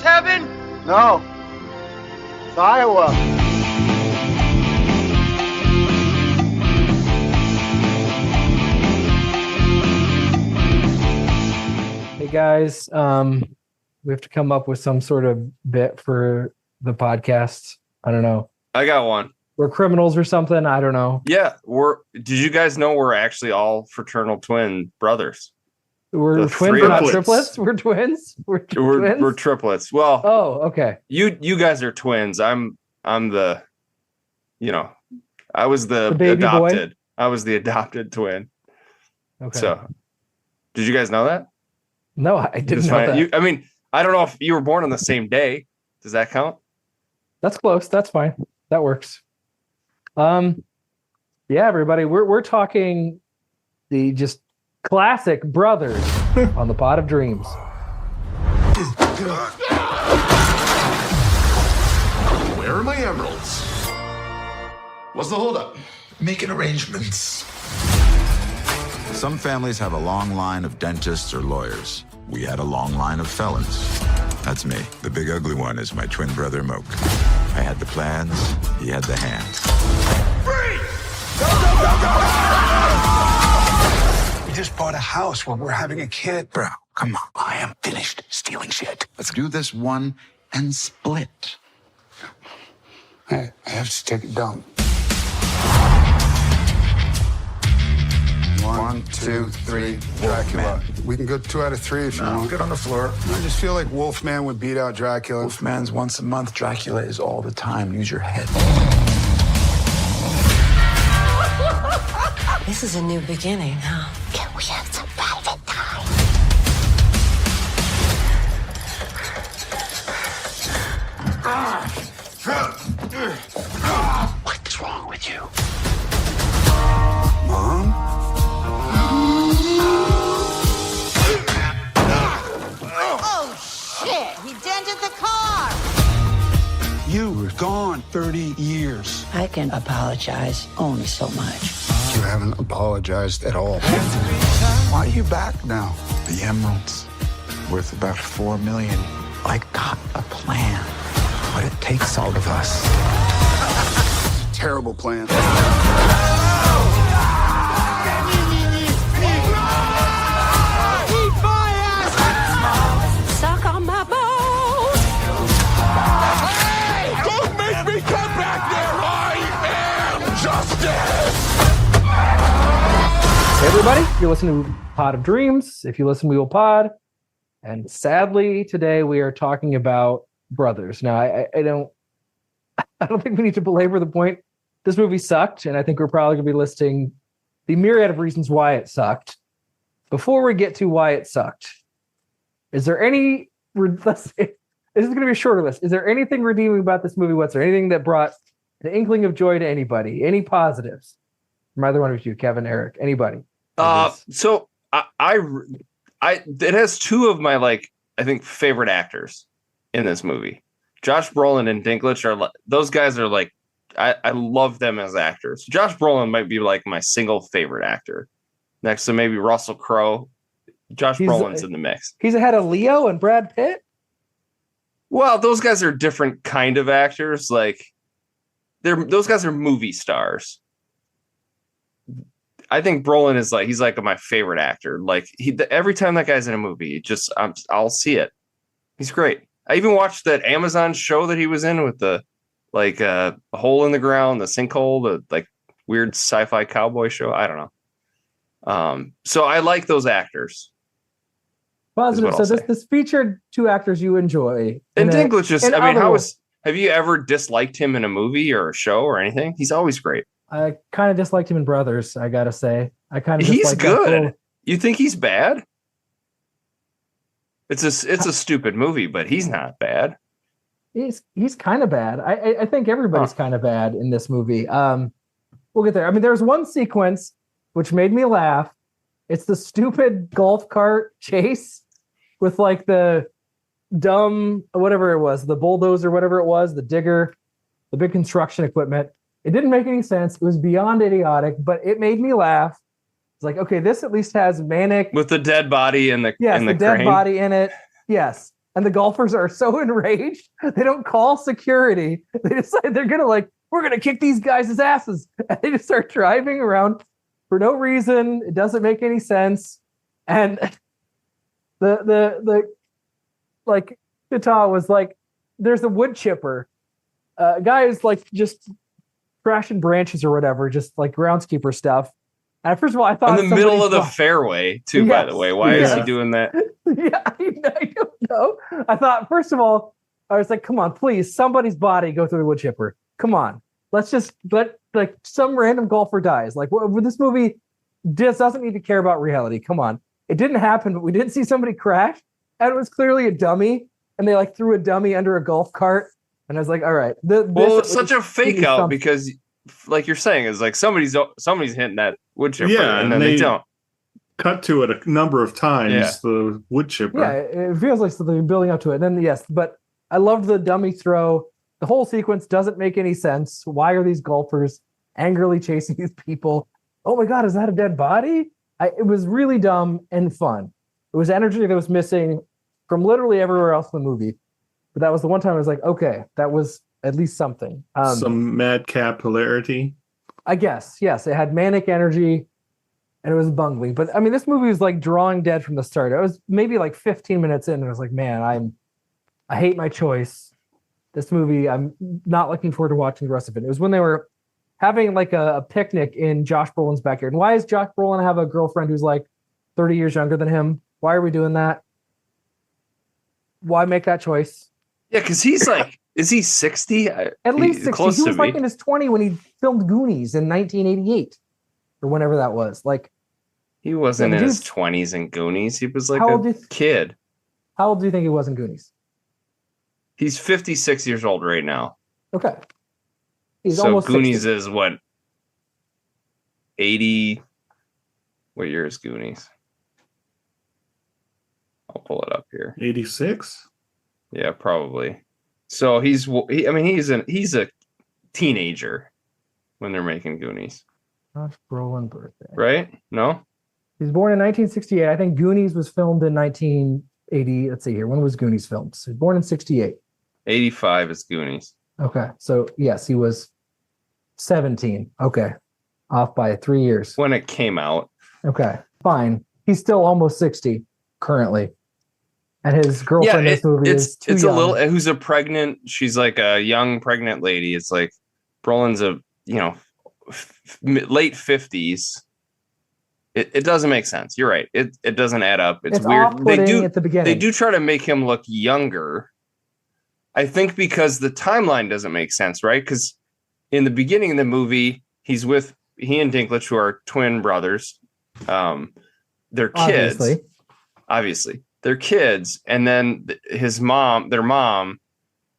heaven? No. It's Iowa. Hey guys, we have to come up with some sort of bit for the podcast. I don't know. I got one. We're criminals or something. I don't know. Yeah, did you guys know we're actually all fraternal twin brothers? We're twins, but not triplets. We're twins. We're twins. We're triplets. Well, oh, okay. You guys are twins. I'm the, I was the baby adopted. Boy? I was the adopted twin. Okay. So, did you guys know that? No, I didn't know that. I don't know if you were born on the same day. Does that count? That's close. That's fine. That works. Yeah, everybody, we're talking the just classic Brothers on the Pot of Dreams. Where are my emeralds? What's the holdup? Making arrangements. Some families have a long line of dentists or lawyers. We had a long line of felons. That's me. The big ugly one is my twin brother, Moke. I had the plans, he had the hands. Freeze! Go! We just bought a house where we're having a kid. Bro, come on. I am finished stealing shit. Let's do this one and split. I have to take a dump. 1, 2, 3, Dracula. We can go 2 out of 3 if you want. Get on the floor. I just feel like Wolfman would beat out Dracula. Wolfman's once a month. Dracula is all the time. Use your head. This is a new beginning, huh? Can we have some private time? What's wrong with you? Mom? Oh, shit! He dented the car! You were gone 30 years. I can apologize only so much. You haven't apologized at all. Why are you back now? The emeralds, worth about $4 million. I got a plan. But it takes all of us. Terrible plan. Suck on my balls! Hey! Don't make me come back there! I am justice! Hey everybody, you're listening to Pot of Dreams. If you listen, we will pod. And sadly, today we are talking about Brothers. Now, I don't think we need to belabor the point. This movie sucked, and I think we're probably going to be listing the myriad of reasons why it sucked. Before we get to why it sucked, is there any? This is going to be a shorter list. Is there anything redeeming about this movie? What's there? Anything that brought an inkling of joy to anybody? Any positives from either one of you, Kevin, Eric, anybody? So it has 2 of my I think favorite actors in this movie. Josh Brolin and Dinklage those guys are I love them as actors. Josh Brolin might be my single favorite actor, next to maybe Russell Crowe. Brolin's in the mix. He's ahead of Leo and Brad Pitt. Well, those guys are different kind of actors. Those guys are movie stars. I think Brolin is he's my favorite actor. Every time that guy's in a movie, I'll see it. He's great. I even watched that Amazon show that he was in with the a hole in the ground, the sinkhole, the weird sci-fi cowboy show. I don't know. So I like those actors. Positive. So this featured 2 actors you enjoy. And Dinklage have you ever disliked him in a movie or a show or anything? He's always great. I kind of disliked him in Brothers, I gotta say. He's good. You think he's bad? It's a stupid movie, but he's not bad. He's kind of bad. I think everybody's kind of bad in this movie. We'll get there. I mean, there's one sequence which made me laugh. It's the stupid golf cart chase with the dumb, whatever it was, the bulldozer, whatever it was, the digger, the big construction equipment. It didn't make any sense. It was beyond idiotic, but it made me laugh. It's okay, this at least has manic with the dead body and the dead body in it. Yes. and the golfers are so enraged they don't call security. They decide they're gonna we're gonna kick these guys' asses, and they just start driving around for no reason. It doesn't make any sense, and the Chita was like, there's a wood chipper. Guy is just crashing branches or whatever, just like groundskeeper stuff. And first of all, I thought in the middle of the fairway too. Yes. By the way, why is he doing that? Yeah, I don't know. I thought, first of all, I was like, come on, please, somebody's body go through the wood chipper. Come on, let's just let some random golfer dies. This movie just doesn't need to care about reality. Come on, it didn't happen, but we didn't see somebody crash, and it was clearly a dummy, and they threw a dummy under a golf cart. And I was like, all right. It's such a fake out because, like you're saying, is somebody's hitting that wood chipper, and then they don't. Cut to it a number of times, the wood chipper. Yeah, it feels like they're building up to it. And then, yes, but I loved the dummy throw. The whole sequence doesn't make any sense. Why are these golfers angrily chasing these people? Oh my God, is that a dead body? It was really dumb and fun. It was energy that was missing from literally everywhere else in the movie. But that was the one time I was like, okay, that was at least something. Some madcap hilarity. I guess, yes. It had manic energy, and it was bungling. But, I mean, this movie was drawing dead from the start. I was maybe 15 minutes in, and I was like, man, I hate my choice. This movie, I'm not looking forward to watching the rest of it. It was when they were having, a picnic in Josh Brolin's backyard. And why does Josh Brolin have a girlfriend who's, 30 years younger than him? Why are we doing that? Why make that choice? Yeah, because he's is he 60? At least 60. He was in his 20s when he filmed Goonies in 1988 or whenever that was. He wasn't in his 20s in Goonies. He was a kid. How old do you think he was in Goonies? He's 56 years old right now. Okay. He's so almost Goonies 60. is what? 80. What year is Goonies? I'll pull it up here. 86? Yeah, probably. So he's a teenager when they're making Goonies. Josh Brolin birthday. Right? No? He's born in 1968. I think Goonies was filmed in 1980. Let's see here. When was Goonies filmed? So he was born in 68. 85 is Goonies. Okay. So, yes, he was 17. Okay. Off by 3 years. When it came out. Okay. Fine. He's still almost 60 currently. And his girlfriend in this movie is too young. A little. Who's a pregnant? She's a young pregnant lady. It's Brolin's late 50s. It doesn't make sense. You're right. It doesn't add up. It's weird. At the beginning. They do try to make him look younger. I think because the timeline doesn't make sense, right? Because in the beginning of the movie, he and Dinklage, who are twin brothers, they're kids. Obviously. They're kids, and then their mom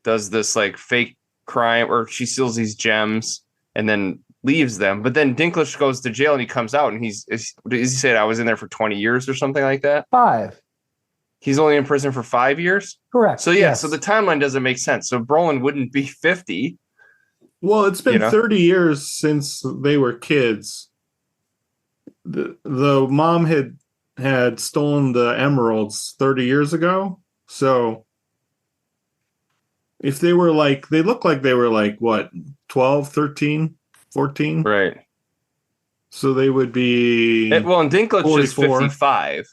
does this fake crime, or she steals these gems and then leaves them. But then Dinklage goes to jail and he comes out and he said, I was in there for 20 years or something like that? 5. He's only in prison for 5 years? Correct. So yes. So the timeline doesn't make sense. So Brolin wouldn't be 50. Well, it's been 30 years since they were kids. The mom had stolen the emeralds 30 years ago. So if they were they look like they were what, 12, 13, 14? Right. So they would be and Dinklage 44. is 55.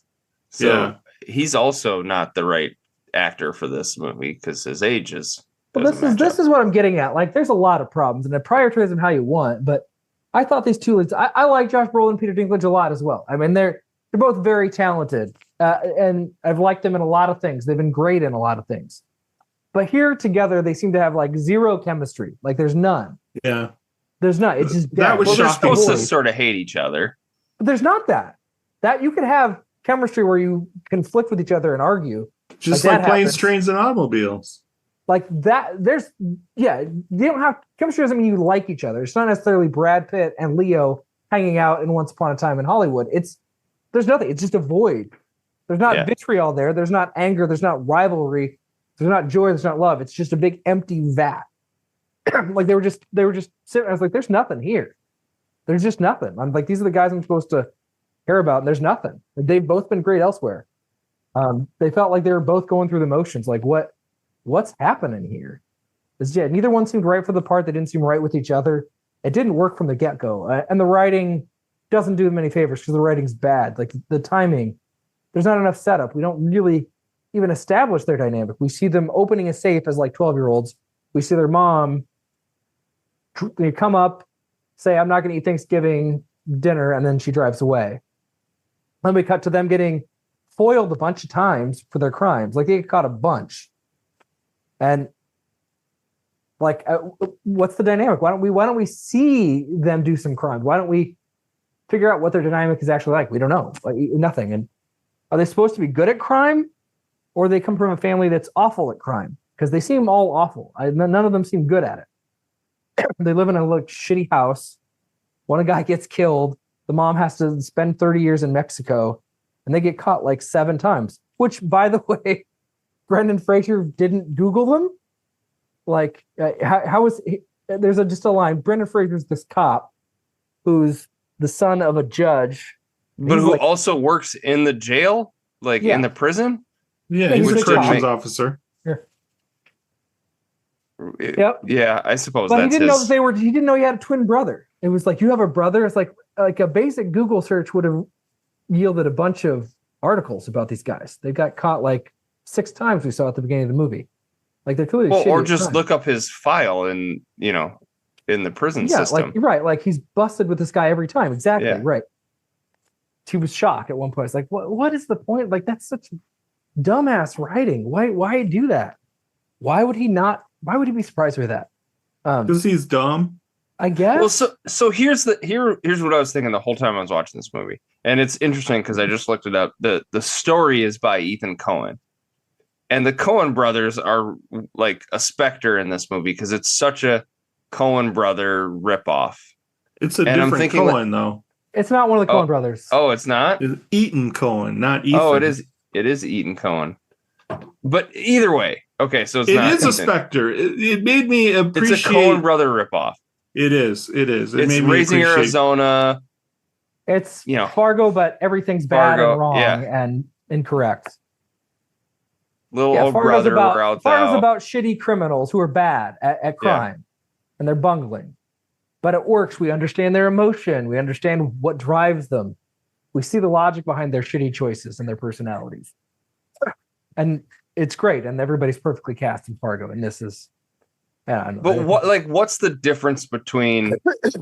So he's also not the right actor for this movie because his age is. Well, this is what I'm getting at. There's a lot of problems, and prioritize them how you want. But I thought these two leads. I like Josh Brolin and Peter Dinklage a lot as well. I mean, they're both very talented, and I've liked them in a lot of things. They've been great in a lot of things. But here together, they seem to have zero chemistry. There's none. Yeah. There's none. It's just that was they're supposed to sort of hate each other. But there's not that. That you could have chemistry where you conflict with each other and argue. Just like planes, trains, and automobiles. That. They don't have chemistry doesn't mean you like each other. It's not necessarily Brad Pitt and Leo hanging out in Once Upon a Time in Hollywood. There's nothing. It's just a void. There's not vitriol there. There's not anger. There's not rivalry. There's not joy. There's not love. It's just a big empty vat. They were just sitting. I was like, there's nothing here. There's just nothing. I'm these are the guys I'm supposed to care about, and there's nothing. They've both been great elsewhere. They felt like they were both going through the motions. Like what's happening here? Neither one seemed right for the part. They didn't seem right with each other. It didn't work from the get-go. And the writing doesn't do them any favors because the writing's bad. Like the timing, there's not enough setup. We don't really even establish their dynamic. We see them opening a safe as like 12-year-olds. We see their mom they come up, say, I'm not going to eat Thanksgiving dinner, and then she drives away. Then we cut to them getting foiled a bunch of times for their crimes. Like they get caught a bunch. And like, what's the dynamic? Why don't we see them do some crime? Why don't we figure out what their dynamic is actually like? We don't know. Like, nothing. And are they supposed to be good at crime, or they come from a family that's awful at crime? Because they seem all awful. None of them seem good at it. They live in a shitty house. One guy gets killed. The mom has to spend 30 years in Mexico, and they get caught like 7 times. Which, by the way, Brendan Fraser didn't Google them. Like, how is he, there's just a line. Brendan Fraser's this cop who's the son of a judge, but who also works in the jail, like in the prison. Yeah, he's a corrections officer. Yep. Yeah, I suppose. But that's he didn't know that he didn't know he had a twin brother. It was like, you have a brother. It's like a basic Google search would have yielded a bunch of articles about these guys. They got caught like 6 times. We saw at the beginning of the movie. Like they're clearly or just look up his file in the prison system. Like he's busted with this guy every time. Exactly. Yeah. Right. He was shocked at one point. It's like, what is the point? Like, that's such dumbass writing. Why do that? Why would he be surprised with that? Because he's dumb, I guess. Well, so here's what I was thinking the whole time I was watching this movie. And it's interesting because I just looked it up. The story is by Ethan Coen. And the Coen brothers are like a specter in this movie because it's such a Coen brother ripoff. It's a different Coen, though. It's not one of the Coen brothers. Oh, it's not? It's Ethan Coen, not Ethan. Oh, it is Ethan Coen. But either way, okay, so it is a specter. It made me appreciate. It's a Coen brother ripoff. It is. It's Raising Arizona. It's Fargo, but everything's bad and wrong and incorrect. Little old brother Fargo's about shitty criminals who are bad at crime, and they're bungling. But it works. We understand their emotion. We understand what drives them. We see the logic behind their shitty choices and their personalities. And it's great. And everybody's perfectly cast in Fargo. And this is, I don't know. But what's the difference between, if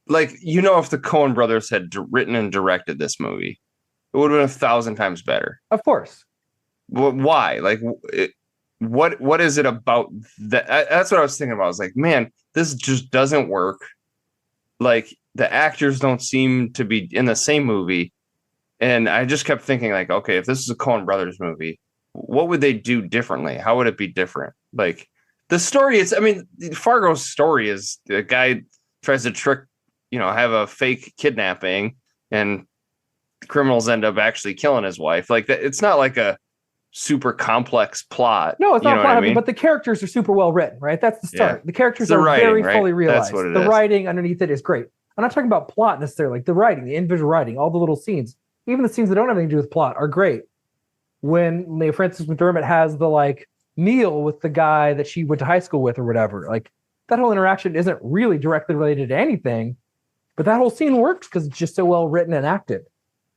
the Coen brothers had written and directed this movie, it would have been 1,000 times better. Of course. Why? What is it about that? That's what I was thinking about. I was like, man, this just doesn't work. Like, the actors don't seem to be in the same movie. And I just kept thinking, like, okay, if this is a Coen brothers movie, what would they do differently? How would it be different? Like, the story is, Fargo's story is the guy tries to trick, have a fake kidnapping, and criminals end up actually killing his wife. Like, that, it's not like a super complex plot. No, it's not plot, but the characters are super well written, right? That's the start. Yeah. The characters are writing, very right? fully realized. That's what it is. The writing underneath it is great. I'm not talking about plot necessarily. Like the writing, the individual writing, all the little scenes, even the scenes that don't have anything to do with plot are great. When Frances McDormand has the meal with the guy that she went to high school with or whatever, like that whole interaction isn't really directly related to anything, but that whole scene works because it's just so well written and acted.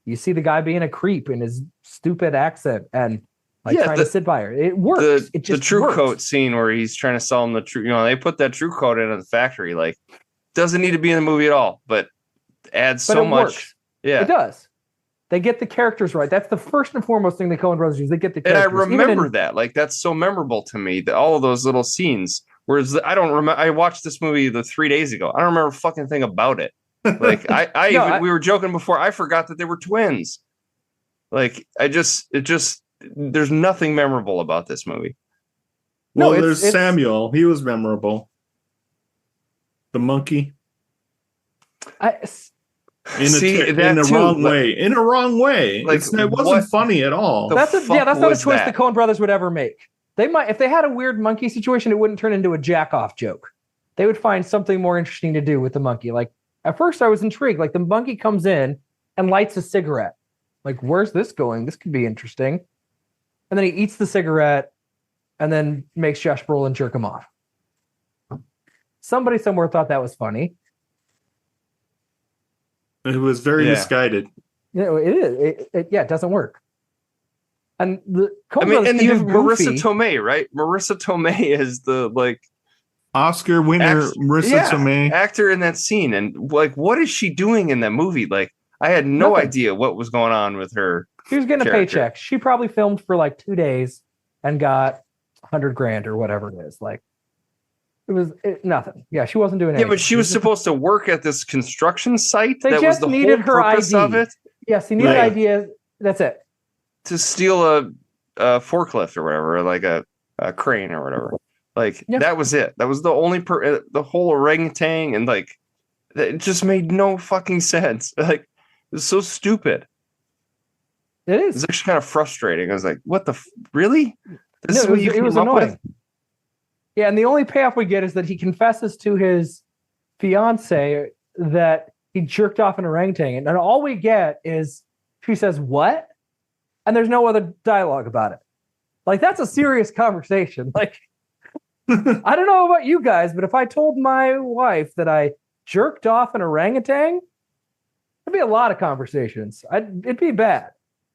You see the guy being a creep in his stupid accent and trying to sit by her. It works. It just the True works. Coat scene where he's trying to sell him the true. They put that True Coat in the factory. Like, doesn't need to be in the movie at all, but adds so much. Works. Yeah, it does. They get the characters right. That's the first and foremost thing the Coen brothers use. They get the characters. And I remember that. Like, that's so memorable to me. All of those little scenes. Whereas I don't remember. I watched this movie 3 days ago. I don't remember a fucking thing about it. Like we were joking before. I forgot that they were twins. Like, there's nothing memorable about this movie. Well, there's Samuel. He was memorable. The monkey. In a wrong way. In a wrong way. Like, it wasn't funny at all. That's not a twist the Coen brothers would ever make. They might, if they had a weird monkey situation, it wouldn't turn into a jack-off joke. They would find something more interesting to do with the monkey. Like, at first I was intrigued. Like, the monkey comes in and lights a cigarette. Like, where's this going? This could be interesting. And then he eats the cigarette and then makes Josh Brolin jerk him off. Somebody somewhere thought that was funny. It was very misguided. Yeah, it is. It doesn't work. And the and you have Marissa Tomei, right? Marissa Tomei is the Oscar winner, Marissa Tomei, actor in that scene, and like, what is she doing in that movie? Like, I had no idea what was going on with her. She was getting a paycheck. She probably filmed for like 2 days and got $100,000 or whatever it is. Like, it was nothing. Yeah, she wasn't doing anything. Yeah, but she was supposed to work at this construction site. They that just was the needed whole her purpose ID of it. Yes, he needed ideas. That's it. To steal a forklift or whatever, like a crane or whatever. Like, that was it. That was the only the whole orangutan, and like, it just made no fucking sense. Like, it was so stupid. It is. It's actually kind of frustrating. I was like, what the really? This is it what you came was up annoying. with? Yeah, and the only payoff we get is that he confesses to his fiance that he jerked off an orangutan, and all we get is she says, "What?" And there's no other dialogue about it. Like, that's a serious conversation. Like, I don't know about you guys, but if I told my wife that I jerked off an orangutan, there'd be a lot of conversations. It'd be bad.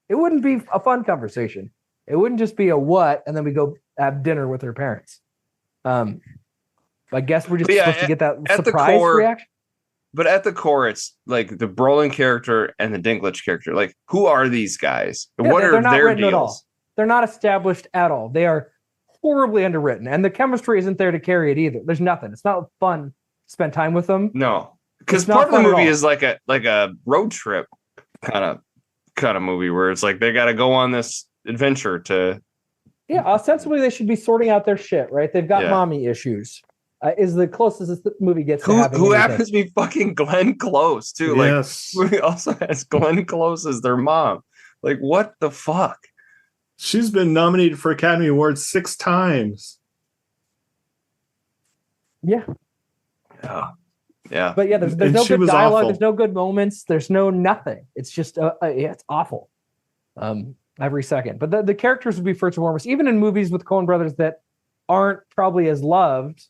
It wouldn't be a fun conversation. It wouldn't just be a what, and then we go have dinner with her parents. I guess we're just supposed to get that surprise reaction. But at the core, it's like the Brolin character and the Dinklage character. Like, who are these guys? Yeah, what are their deals? At all. They're not established at all. They are horribly underwritten, and the chemistry isn't there to carry it either. There's nothing. It's not fun to spend time with them. No, because part of the movie is like a road trip kind of movie where it's like they got to go on this adventure to. Yeah, ostensibly they should be sorting out their shit, right? They've got mommy issues. Is the closest this movie gets to having who anything. happens to be fucking Glenn Close too. Yes. Like, movie also has Glenn Close as their mom. Like, what the fuck? She's been nominated for Academy Awards 6 times. Yeah. Yeah. But yeah, there's no good dialogue. Awful. There's no good moments. There's no nothing. It's just it's awful. Every second. But the characters would be first and foremost, even in movies with Coen brothers that aren't probably as loved,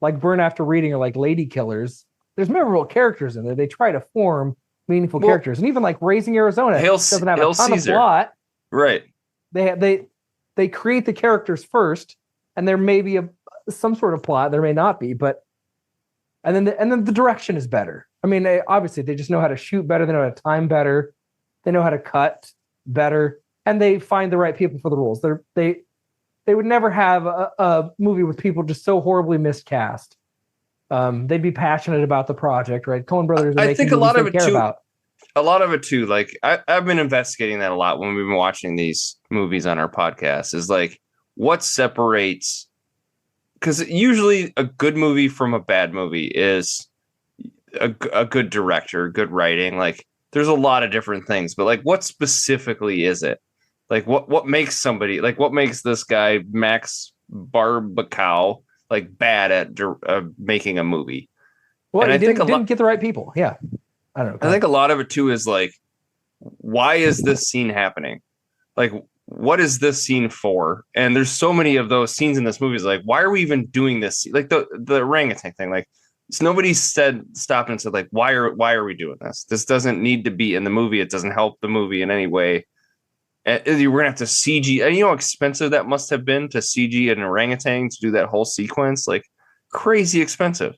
like Burn After Reading or like Lady Killers. There's memorable characters in there. They try to form meaningful characters, and even like Raising Arizona doesn't have a ton of plot. Right. They create the characters first, and there may be some sort of plot. There may not be, but and then the direction is better. I mean, obviously they just know how to shoot better. They know how to time better. They know how to cut better, and they find the right people for the roles. They would never have a movie with people just so horribly miscast. They'd be passionate about the project, right? Coen brothers. I think a lot of it too. Like, I've been investigating that a lot when we've been watching these movies on our podcast. Is like, what separates? Because usually a good movie from a bad movie is a good director, good writing. Like, there's a lot of different things, but like, what specifically is it? Like, what makes somebody, like, what makes this guy Max Barbakow like bad at making a movie? Well, and I think didn't get the right people. Yeah, I don't know. I think a lot of it too is like, why is this scene happening? Like, what is this scene for? And there's so many of those scenes in this movie. Is like, why are we even doing this? Like the orangutan thing. Like, nobody stopped and said like, why are we doing this? This doesn't need to be in the movie. It doesn't help the movie in any way. And we're gonna have to CG. And you know how expensive that must have been to CG an orangutan to do that whole sequence? Like, crazy expensive.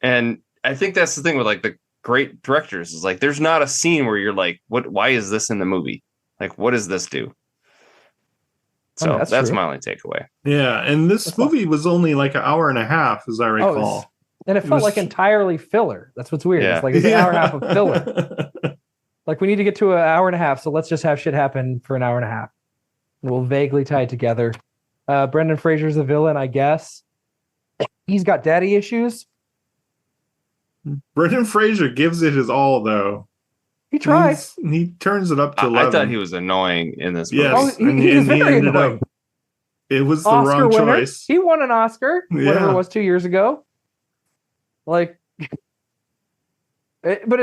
And I think that's the thing with like the great directors is like, there's not a scene where you're like, why is this in the movie? Like, what does this do? So that's my only takeaway. Yeah, and this movie was only like an hour and a half, as I recall. And it felt like entirely filler. That's what's weird. Yeah. It's like it's an hour and a half of filler. Like, we need to get to an hour and a half, so let's just have shit happen for an hour and a half. We'll vaguely tie it together. Brendan Fraser's a villain, I guess. He's got daddy issues. Brendan Fraser gives it his all, though. He tries. He turns it up to 11. I thought he was annoying in this movie. Yes, he's very annoying. It was the Oscar wrong winner. choice. He won an Oscar, whatever it was 2 years ago. Like, but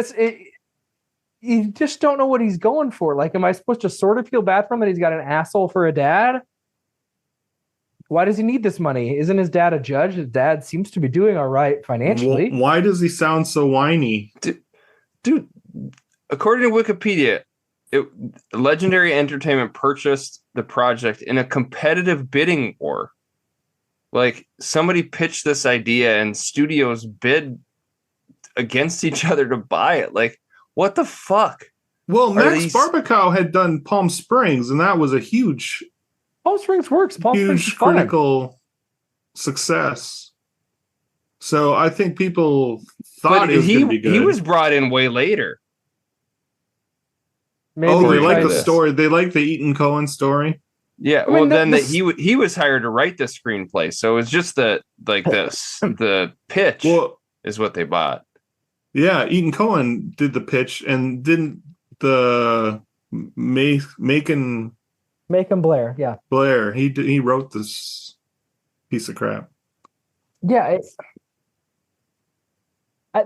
you just don't know what he's going for. Like, am I supposed to sort of feel bad for him that he's got an asshole for a dad? Why does he need this money? Isn't his dad a judge? His dad seems to be doing all right financially. Why does he sound so whiny? Dude, according to Wikipedia, Legendary Entertainment purchased the project in a competitive bidding war. Like, somebody pitched this idea and studios bid against each other to buy it. Like, what the fuck? Well, Max Barbakow had done Palm Springs, and that was a huge Palm Springs works. Palm Springs huge critical success. So I think people thought it was going to be good. He was brought in way later. Maybe they like the story. They like the Eaton Cohen story. Yeah, well, then he was hired to write the screenplay, so it's just the pitch is what they bought. Yeah, Eaton Cohen did the pitch, and didn't the Macon Blair? Yeah, Blair. He wrote this piece of crap. Yeah,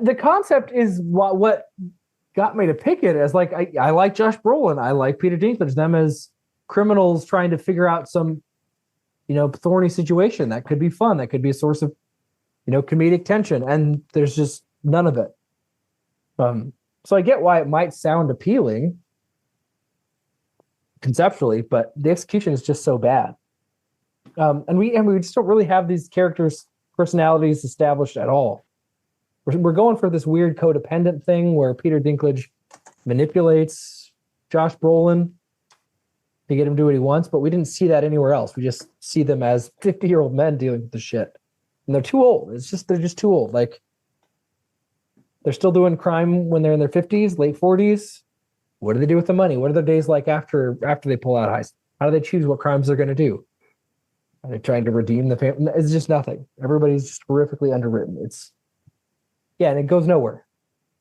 the concept is what got me to pick it as like I like Josh Brolin, I like Peter Dinklage, them as criminals trying to figure out some, thorny situation that could be fun, that could be a source of, comedic tension, and there's just none of it. So I get why it might sound appealing conceptually, but the execution is just so bad. And we just don't really have these characters' personalities established at all. We're going for this weird codependent thing where Peter Dinklage manipulates Josh Brolin to get him to do what he wants, but we didn't see that anywhere else. We just see them as 50-year-old men dealing with the shit. And they're too old. They're just too old. Like, they're still doing crime when they're in their 50s, late 40s. What do they do with the money? What are their days like after they pull out heist? How do they choose what crimes they're going to do? Are they trying to redeem the family? It's just nothing. Everybody's just horrifically underwritten. And it goes nowhere.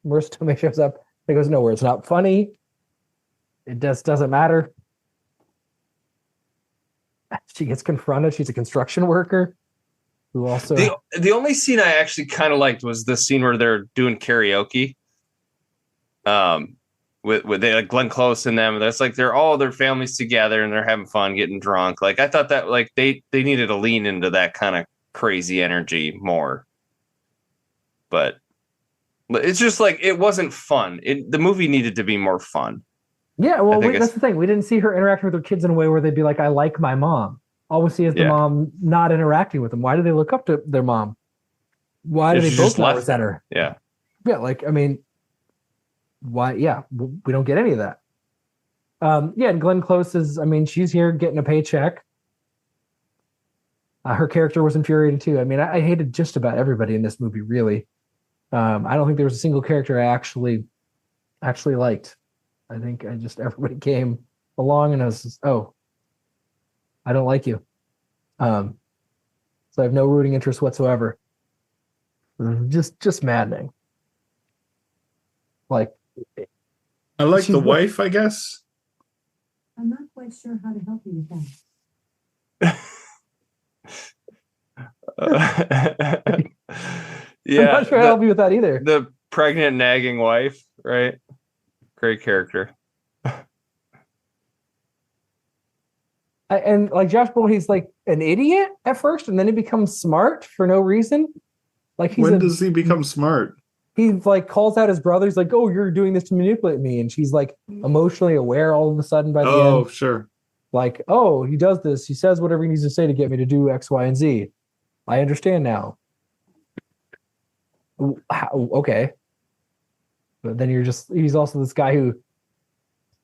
Marissa Tomei shows up. It goes nowhere. It's not funny. It just doesn't matter. She gets confronted. She's a construction worker who also... The only scene I actually kind of liked was the scene where they're doing karaoke. With they, like, Glenn Close and them. That's like they're all their families together and they're having fun, getting drunk. Like, I thought that, like, they needed to lean into that kind of crazy energy more. But it's just like, it wasn't fun. The movie needed to be more fun. Yeah, well, that's the thing. We didn't see her interacting with her kids in a way where they'd be like, I like my mom. All we see is the mom not interacting with them. Why do they look up to their mom? Why do they both not resent her? Yeah. Yeah, like, I mean, why? Yeah, we don't get any of that. And Glenn Close is, she's here getting a paycheck. Her character was infuriating too. I hated just about everybody in this movie, really. I don't think there was a single character I actually liked. I think everybody came along and I was just, I don't like you. So I have no rooting interest whatsoever. Just maddening. Like, I like the wife, I guess. I'm not quite sure how to help you with that. I'm not sure how to help you with that either. The pregnant, nagging wife, right? Great character. And like Josh Brolin, he's like an idiot at first, and then he becomes smart for no reason. Like, when does he become smart? He like calls out his brother. He's like, "Oh, you're doing this to manipulate me," and she's like emotionally aware all of a sudden by the end. Oh, sure. Like, oh, he does this. He says whatever he needs to say to get me to do X, Y, and Z. I understand now. Okay. But then he's also this guy who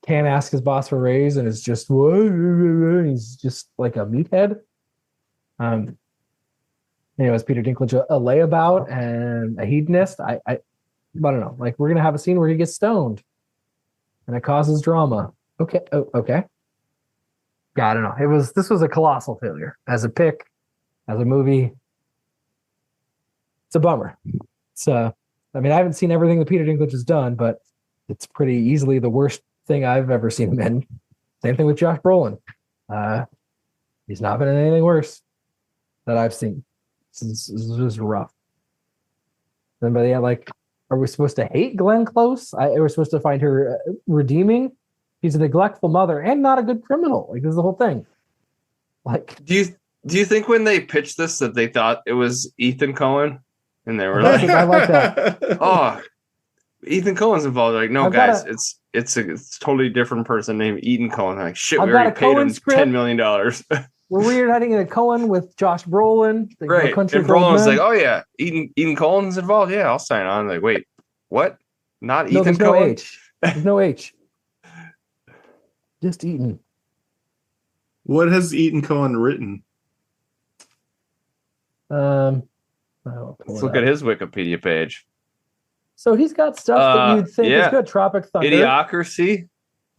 can't ask his boss for a raise and is just, he's just like a meathead. Anyways, Peter Dinklage, a layabout and a hedonist. I don't know. Like, we're going to have a scene where he gets stoned and it causes drama. Okay. Okay. Yeah, I don't know. This was a colossal failure as a pick, as a movie. It's a bummer. I haven't seen everything that Peter Dinklage has done, but it's pretty easily the worst thing I've ever seen him in. Same thing with Josh Brolin. He's not been in anything worse that I've seen. This is rough. But yeah, like, Are we supposed to hate Glenn Close? Are we supposed to find her redeeming? She's a neglectful mother and not a good criminal. Like, this is the whole thing. Like, Do you think when they pitched this that they thought it was Ethan Cohen, and they were I like, I like that. "Oh, Ethan Cohen's involved"? Like, no, I've got guys, it's a totally different person named Ethan Cohen. Like, shit, I've we got already a paid Cohen him script. $10 million. We're reuniting in a Cohen with Josh Brolin. The Right. Country And for Old Brolin was Men. like, "Oh yeah, Ethan Cohen's involved. Yeah, I'll sign on." Like, wait, what? Not no, Ethan there's Cohen? no H. There's no H. Just Eaton. What has Ethan Cohen written? I'll pull Let's it look up. at his Wikipedia page. So he's got stuff that you'd think is yeah. good. Tropic Thunder, Idiocracy,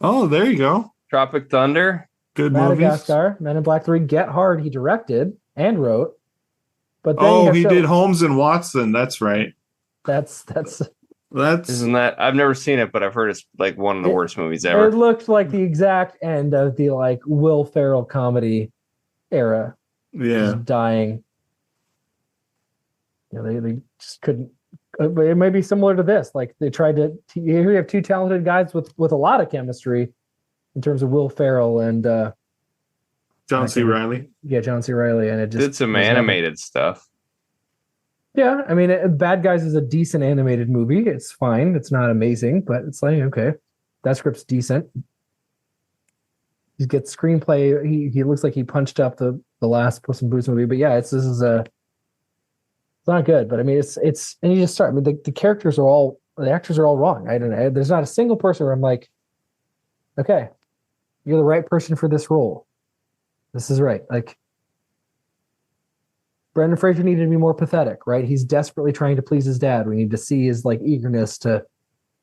Oh, there you go. Tropic Thunder. Good movies. Madagascar, Men in Black 3, Get Hard. He directed and wrote. But then Oh, you have he show- did Holmes and Watson. That's right. That's Isn't that? I've never seen it, but I've heard it's like one of the worst movies ever. It looked like the exact end of the like Will Ferrell comedy era. Yeah. Just dying. You know, they just couldn't. But it may be similar to this. Like they tried to. Here we have two talented guys with a lot of chemistry in terms of Will Ferrell and John C. Reilly. Yeah, John C. Reilly, and it just Did some was nothing. animated stuff. Yeah, I mean, Bad Guys is a decent animated movie. It's fine. It's not amazing, but it's like okay, that script's decent. He gets screenplay. He looks like he punched up the last Puss in Boots movie, but yeah, it's not good. But I mean, it's and you just start. I mean, the characters are all the actors are all wrong. I don't know. There's not a single person where I'm like, okay, you're the right person for this role. This is right. Like. Brendan Fraser needed to be more pathetic, right? He's desperately trying to please his dad. We need to see his like eagerness to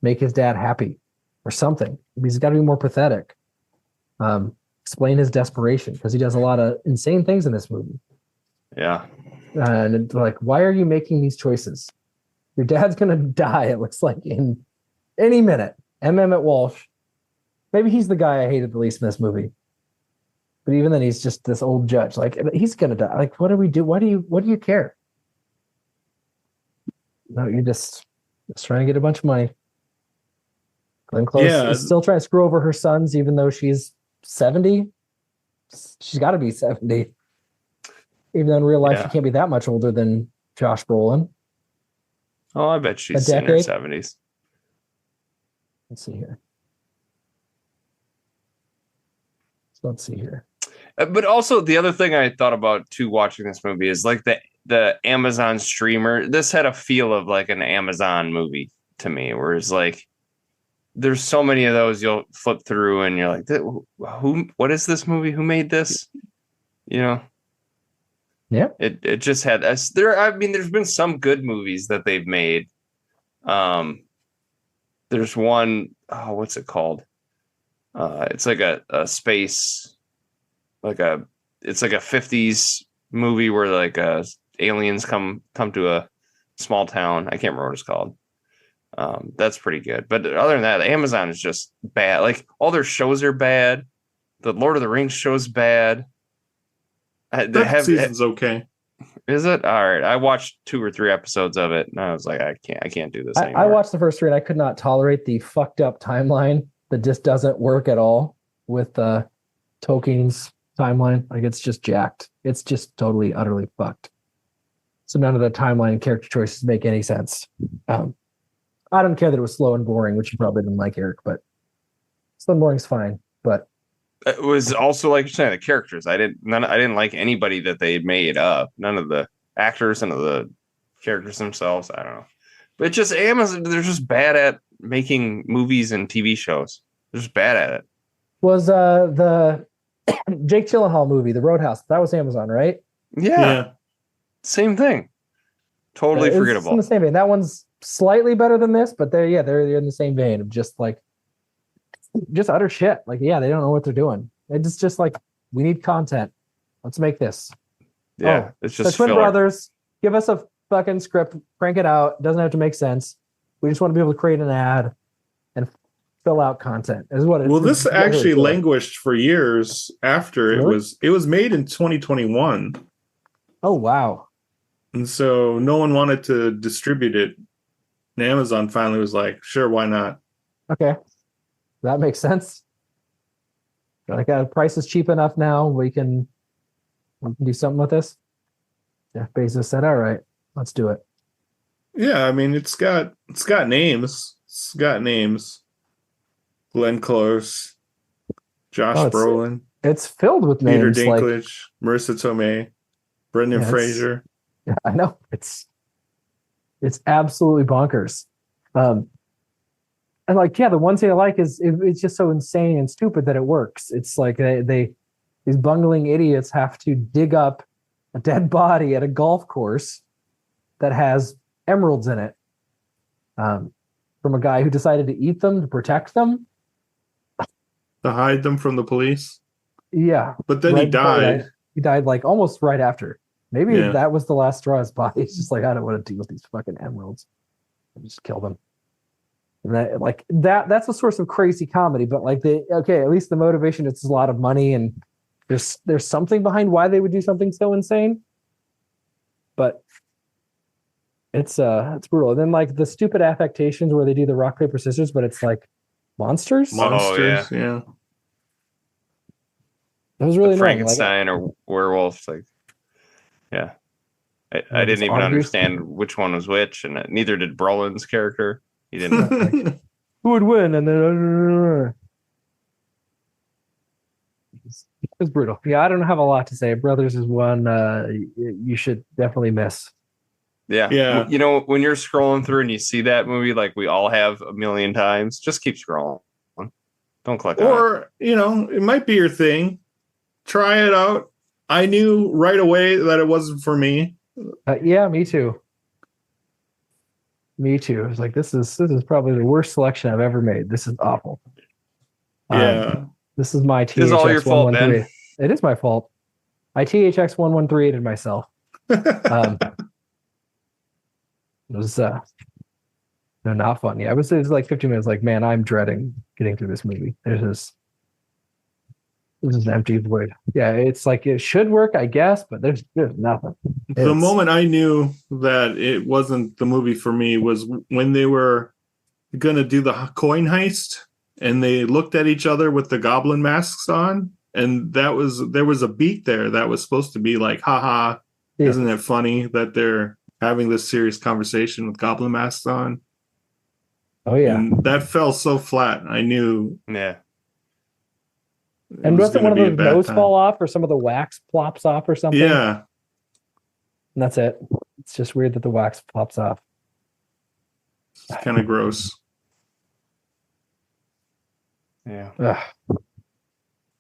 make his dad happy or something. He's got to be more pathetic. Explain his desperation because he does a lot of insane things in this movie. Yeah. And it's like, why are you making these choices? Your dad's gonna die, it looks like, in any minute. M. Emmett Walsh. Maybe he's the guy I hated the least in this movie. But even then, he's just this old judge. Like he's gonna die. Like, what do we do? What do you care? No, you're just trying to get a bunch of money. Glenn Close is still trying to screw over her sons, even though she's 70. She's got to be 70. Even though in real life she can't be that much older than Josh Brolin. Oh, I bet she's in her 70s. Let's see here. Let's see here. But also the other thing I thought about too watching this movie is like the Amazon streamer. This had a feel of like an Amazon movie to me, whereas like there's so many of those you'll flip through and you're like, what is this movie? Who made this? You know? Yeah. It just had us there. I mean, there's been some good movies that they've made. There's one, what's it called? It's like a space, it's like a 50s movie where like aliens come to a small town. I can't remember what it's called. That's pretty good. But other than that, Amazon is just bad. Like all their shows are bad. The Lord of the Rings show's bad. Season's okay. Is it? All right. I watched 2 or 3 episodes of it and I was like, I can't do this anymore. I watched the first 3 and I could not tolerate the fucked up timeline that just doesn't work at all with Tolkien's timeline. Like it's just jacked. It's just totally, utterly fucked. So none of the timeline and character choices make any sense. I don't care that it was slow and boring, which you probably didn't like, Eric, but slow and boring's fine. But it was also like you're saying, the characters. I didn't like anybody that they made up. None of the actors, none of the characters themselves. I don't know. But just Amazon, they're just bad at making movies and TV shows. They're just bad at it. Was the Jake Gyllenhaal movie, The Roadhouse, that was Amazon, right? Yeah. Same thing. Totally forgettable. It's in the same vein. That one's slightly better than this, but they're in the same vein of just utter shit. Like, yeah, they don't know what they're doing. It's just like, we need content. Let's make this. Yeah, it's just the Twin filler. Brothers. Give us a fucking script, crank it out. It doesn't have to make sense. We just want to be able to create an ad and fill out content. Is what it is. Well, this actually languished for years after it was made in 2021. Oh wow. And so no one wanted to distribute it And Amazon finally was like, sure, why not? Okay, that makes sense. Like, price is cheap enough now. We can do something with this. Jeff Bezos said, "All right, let's do it." Yeah, I mean, it's got names. It's got names. Glenn Close, Josh Brolin, it's filled with Peter names like Dinklage, Marissa Tomei, Brendan Fraser. Yeah, I know it's absolutely bonkers. And like, yeah, the one thing I like is it's just so insane and stupid that it works. It's like these bungling idiots have to dig up a dead body at a golf course that has emeralds in it, from a guy who decided to eat them to protect them, To hide them from the police. Yeah, but then he died. He died like almost right after. Maybe Yeah. that was the last straw. His body. He's just like, I don't want to deal with these fucking emeralds. I'll just kill them. And that's a source of crazy comedy. But like, at least the motivation, it's a lot of money, and there's something behind why they would do something so insane. But it's brutal. And then like the stupid affectations where they do the rock paper scissors, but it's like monsters. Monsters, yeah. It was really annoying. Frankenstein or werewolf, like, yeah. I didn't even understand which one was which, and neither did Brolin's character. He didn't. Like, who would win? And then it was brutal. Yeah, I don't have a lot to say. Brothers is one you should definitely miss. Yeah. Yeah. You know, when you're scrolling through and you see that movie, like we all have a million times, just keep scrolling. Don't click on it. Or, it might be your thing. Try it out. I knew right away that it wasn't for me. Yeah, me too. Me too. I was like, this is probably the worst selection I've ever made. This is awful. Yeah. This is my THX. It's all your fault, Ben. It is my fault. I THX 113'd myself. It was not fun. Yeah, it was like 15 minutes. Like, man, I'm dreading getting through this movie. This is an empty void. Yeah, it's like it should work, I guess, but there's nothing. The moment I knew that it wasn't the movie for me was when they were gonna do the coin heist, and they looked at each other with the goblin masks on, and there was a beat there that was supposed to be like, haha, Yeah. isn't it funny that they're having this serious conversation with goblin masks on? Oh yeah, And that fell so flat. I knew. Yeah. and wasn't one of gonna be those a bad nose time. fall off, or some of the wax plops off, or something? Yeah. And that's it. It's just weird that the wax pops off. It's kind of gross. Yeah. Ugh.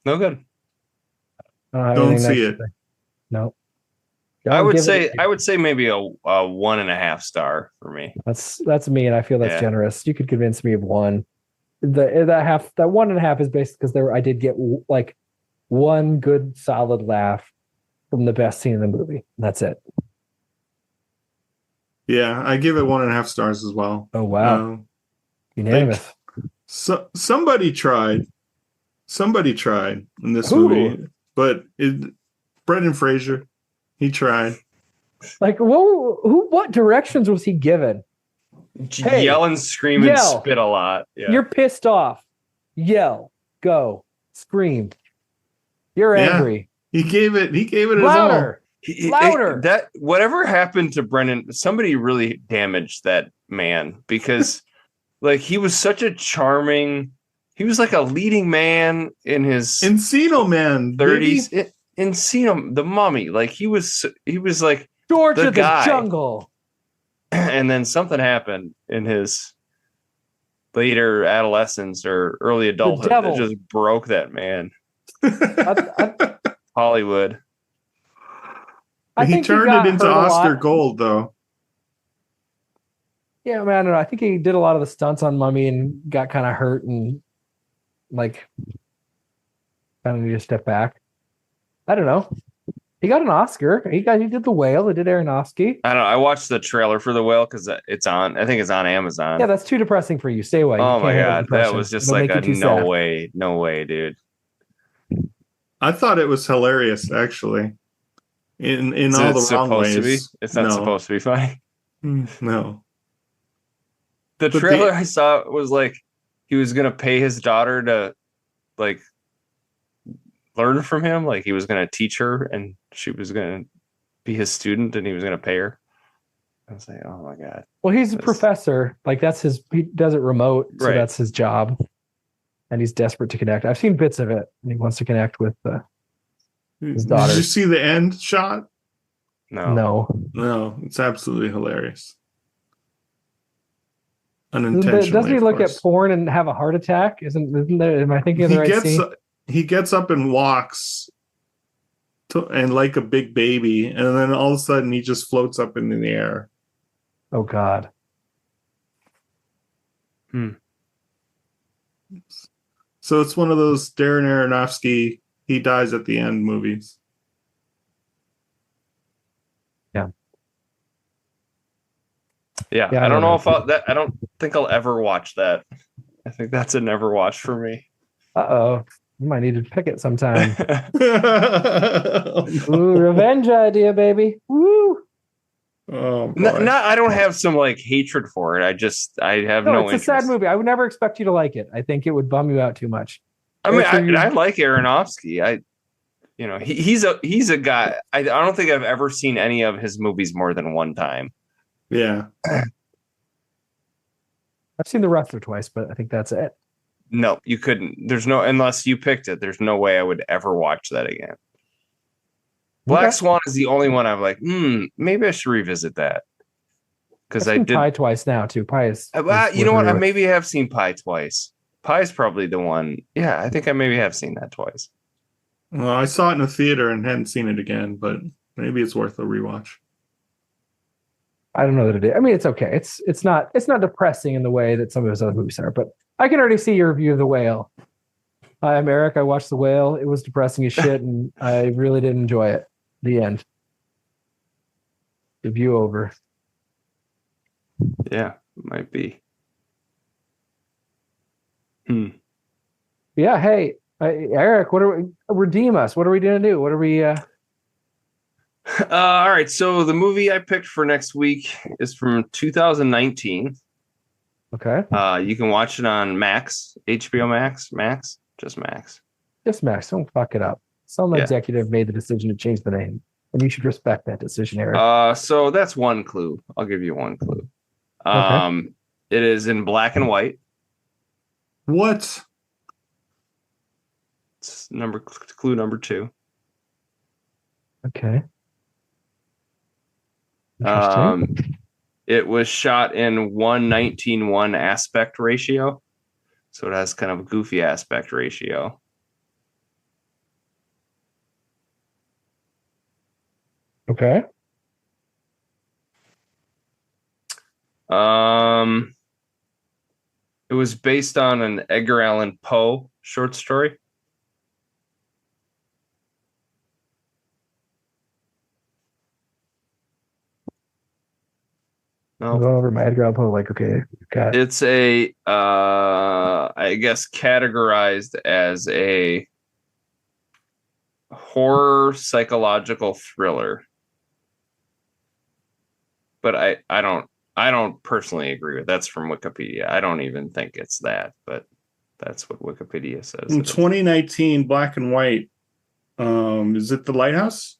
No good. I don't have Don't anything see nice it. to say. No. I would Give it- say maybe a 1.5 star for me. that's me, and I feel that's Yeah. generous. You could convince me of one. That 1.5 is basically because I did get like one good solid laugh from the best scene in the movie. That's it. Yeah, I give it 1.5 stars as well. Oh wow, unanimous. So somebody tried in this Who? movie, but Brendan Fraser, he tried. Like, what directions was he given? Hey, Yell and scream and yell. spit a lot. Yeah. You're pissed off. Yell, go, scream. You're Yeah. angry. He gave it his all. Louder. Louder. That whatever happened to Brendan, somebody really damaged that man, because like he was such a charming, he was like a leading man in his Encino Man, 30s. Encino, the Mummy, like he was like George the of the guy. Jungle. And then something happened in his later adolescence or early adulthood that devil. just broke that man. I Hollywood. I He think turned got it into hurt a Oscar lot. Gold, though. Yeah, man, I don't know. I think he did a lot of the stunts on Mummy and got kind of hurt and like kind of need to step back. I don't know. He got an Oscar. He did The Whale. He did Aronofsky. I don't know. I watched the trailer for The Whale because it's on. I think it's on Amazon. Yeah, that's too depressing for you. Stay away. You Oh can't my handle god, that depression. was just It'll like make a you too sad. no way, dude. I thought it was hilarious, actually. In Is all it the wrong supposed to be? ways. It's not No. supposed to be funny. No. The trailer I saw was like he was gonna pay his daughter to like learn from him. Like he was gonna teach her, and she was gonna be his student, and he was gonna pay her. I was like, oh my god. Well, he's a professor. Like he does it remote, so that's his job. And he's desperate to connect. I've seen bits of it, and he wants to connect with his daughter. Did you see the end shot? No. It's absolutely hilarious. Unintentionally. Doesn't he look at porn and have a heart attack? Isn't there? Am I thinking of the right scene? He gets up and walks, and like a big baby, and then all of a sudden he just floats up in the air. Oh God. So it's one of those Darren Aronofsky, he dies at the end movies. Yeah, I don't know if I don't think I'll ever watch that. I think that's a never watch for me. You might need to pick it sometime. Ooh, revenge idea, baby. Woo! Oh, I don't have some like hatred for it. I have no it's interest. a sad movie. I would never expect you to like it. I think it would bum you out too much. I mean, I like Aronofsky. He's a guy. I don't think I've ever seen any of his movies more than one time. Yeah. I've seen The Wrestler twice, but I think that's it. No, you couldn't. Unless you picked it, there's no way I would ever watch that again. Black Swan is the only one I'm like, maybe I should revisit that. Because I did Pi twice now too. Pi is you know what? I maybe have seen Pi twice. Pi is probably the one. Yeah, I think I maybe have seen that twice. Well, I saw it in a theater and hadn't seen it again, but maybe it's worth a rewatch. I don't know that it is. I mean, it's okay. It's not depressing in the way that some of his other movies are, but I can already see your review of The Whale. Hi, I'm Eric. I watched The Whale. It was depressing as shit, and I really didn't enjoy it. The end. Review over. Yeah, might be. Yeah. Hey, Eric. Redeem us? What are we gonna do? What are we? All right. So the movie I picked for next week is from 2019. Okay. You can watch it on Max, HBO Max, just Max. Just Max. Don't fuck it up. Some executive made the decision to change the name, and you should respect that decision, Eric. So that's one clue. I'll give you one clue. Okay. It is in black and white. What? It's clue number 2. Okay. It was shot in 1:19:1 aspect ratio, so it has kind of a goofy aspect ratio. Okay. It was based on an Edgar Allan Poe short story. I'm going over my Edgar Allan Poe. Like, okay, got it. It's a, I guess, categorized as a horror psychological thriller. But I don't personally agree with. That's from Wikipedia. I don't even think it's that, but that's what Wikipedia says. In 2019, black and white. Is it The Lighthouse?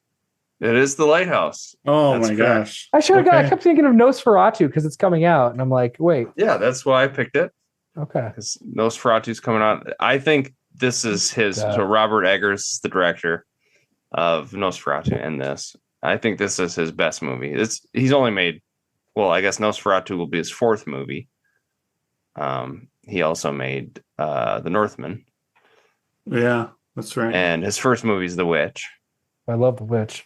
It is The Lighthouse. Oh, that's my gosh. I should have I kept thinking of Nosferatu because it's coming out, and I'm like, wait. Yeah, that's why I picked it. Okay. Because Nosferatu's coming out. I think this is his. So Robert Eggers is the director of Nosferatu in this. I think this is his best movie. He's only made, well, I guess Nosferatu will be his 4th movie. He also made The Northman. Yeah, that's right. And his first movie is The Witch. I love The Witch.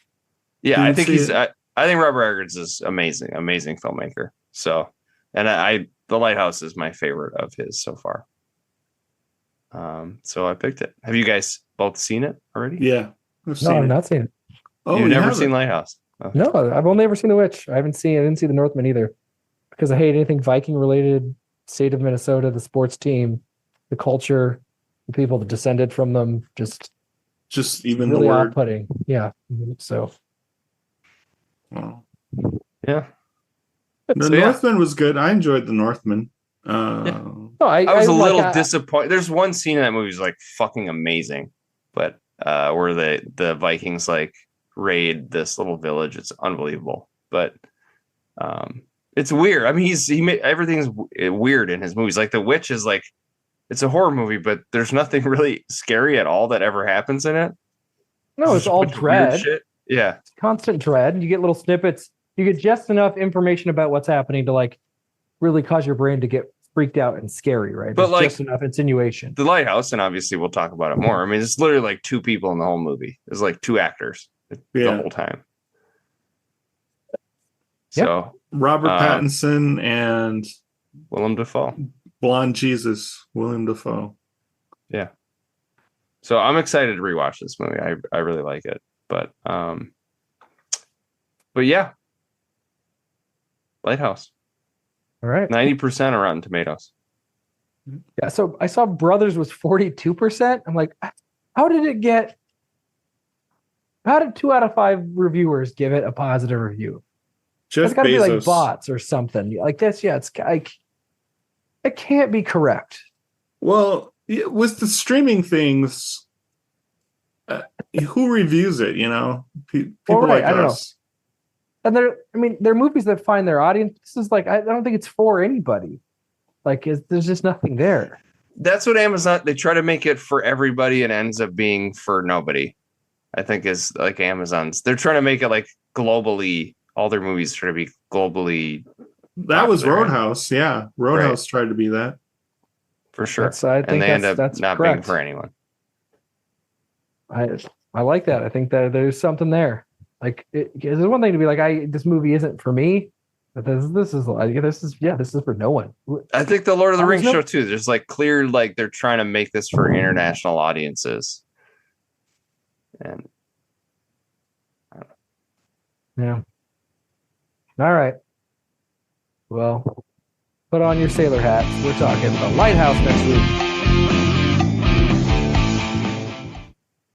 Yeah, I think I think Robert Eggers is amazing filmmaker. So, and The Lighthouse is my favorite of his so far. So I picked it. Have you guys both seen it already? Yeah, I've not seen it. Oh, you've never seen Lighthouse? Oh. No, I've only ever seen The Witch. I didn't see The Northman either, because I hate anything Viking related. State of Minnesota, the sports team, the culture, the people that descended from them. Just even really the word off-putting. Yeah. So. Oh. Yeah. The Northman was good. I enjoyed The Northman. No, I was a like, little disappointed. There's one scene in that movie is like fucking amazing, but where the Vikings like raid this little village. It's unbelievable, but it's weird. I mean, he made everything's weird in his movies. Like The Witch is like, it's a horror movie, but there's nothing really scary at all that ever happens in it. No, it's all dread. Shit. Yeah, it's constant dread. You get little snippets. You get just enough information about what's happening to like really cause your brain to get freaked out and scary, right? But like just enough insinuation. The Lighthouse, and obviously we'll talk about it more. I mean, it's literally like two people in the whole movie. There's like two actors the whole time. So Robert Pattinson and Willem Dafoe. Blonde Jesus, Willem Dafoe. Yeah. So I'm excited to rewatch this movie. I really like it. But yeah. Lighthouse. All right. 90% on Rotten Tomatoes. Yeah. So I saw Brothers was 42%. I'm like, how did 2 out of 5 reviewers give it a positive review? It's got to be like bots or something like this. Yeah, it's like it can't be correct. Well, with the streaming things, who reviews it? You know, people like I don't us. Know. And they're movies that find their audience. This is like I don't think it's for anybody. Like there's just nothing there. That's what Amazon. They try to make it for everybody, and ends up being for nobody. I think is like Amazon's. They're trying to make it like globally. All their movies try to be globally. That was Roadhouse, yeah. Roadhouse tried to be that for sure, and they end up not correct. being for anyone. I like that. I think that there's something there. Like, there's one thing to be like, this movie isn't for me, but this is for no one. I think the Lord of the Rings show too. There's like clear, like they're trying to make this for international audiences, and yeah. All right. Well, put on your sailor hats. We're talking The Lighthouse next week.